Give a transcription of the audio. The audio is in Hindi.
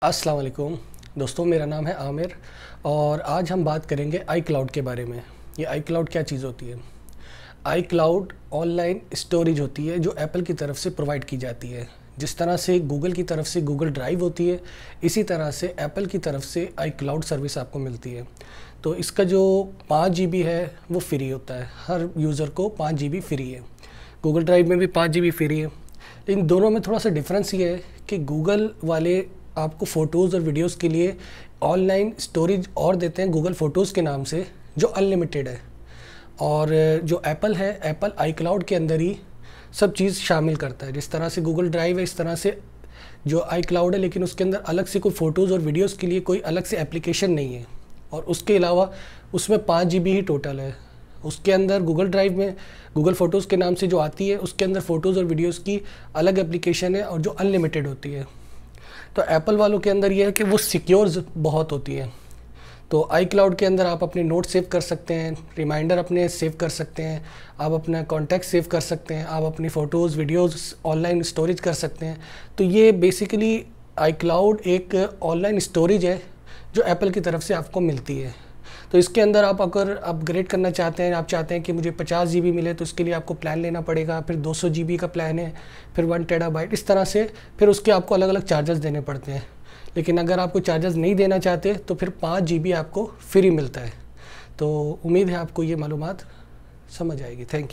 अस्सलाम वालेकुम दोस्तों, मेरा नाम है आमिर और आज हम बात करेंगे आई क्लाउड के बारे में। ये आई क्लाउड क्या चीज़ होती है? आई क्लाउड ऑनलाइन स्टोरेज होती है जो एप्पल की तरफ से प्रोवाइड की जाती है। जिस तरह से गूगल की तरफ से गूगल ड्राइव होती है, इसी तरह से एप्पल की तरफ से आई क्लाउड सर्विस आपको मिलती है। तो इसका जो 5 GB है वो फ्री होता है, हर यूज़र को 5 GB फ्री है। गूगल ड्राइव में भी 5 GB फ्री है, लेकिन दोनों में थोड़ा सा डिफरेंस ये है कि गूगल वाले आपको फ़ोटोज़ और वीडियोज़ के लिए ऑनलाइन स्टोरेज और देते हैं गूगल फ़ोटोज़ के नाम से, जो अनलिमिटेड है। और जो एप्पल है, एप्पल आई क्लाउड के अंदर ही सब चीज़ शामिल करता है। जिस तरह से गूगल ड्राइव है, इस तरह से जो आई क्लाउड है, लेकिन उसके अंदर अलग से कोई फ़ोटोज़ और वीडियोज़ के लिए कोई अलग से एप्लीकेशन नहीं है। और उसके अलावा उसमें 5 GB ही टोटल है। उसके अंदर गूगल ड्राइव में गूगल फ़ोटोज़ के नाम से जो आती है, उसके अंदर फ़ोटोज़ और वीडियोज़ की अलग एप्लीकेशन है और जो अनलिमिटेड होती है। तो एप्पल वालों के अंदर ये है कि वो सिक्योर बहुत होती है। तो आई क्लाउड के अंदर आप अपने नोट सेव कर सकते हैं, रिमाइंडर अपने सेव कर सकते हैं, आप अपना कॉन्टैक्ट सेव कर सकते हैं, आप अपनी फ़ोटोज़ वीडियोज़ ऑनलाइन स्टोरेज कर सकते हैं। तो ये बेसिकली आई क्लाउड एक ऑनलाइन स्टोरेज है जो एप्पल की तरफ से आपको मिलती है। तो इसके अंदर आप अगर अपग्रेड करना चाहते हैं, आप चाहते हैं कि मुझे 50 GB मिले, तो इसके लिए आपको प्लान लेना पड़ेगा। फिर 200 GB का प्लान है, फिर 1 TB, इस तरह से फिर उसके आपको अलग अलग चार्जेस देने पड़ते हैं। लेकिन अगर आपको चार्जेस नहीं देना चाहते तो फिर 5 GB आपको फ्री मिलता है। तो उम्मीद है आपको ये मालूमात समझ आएगी। Thank you.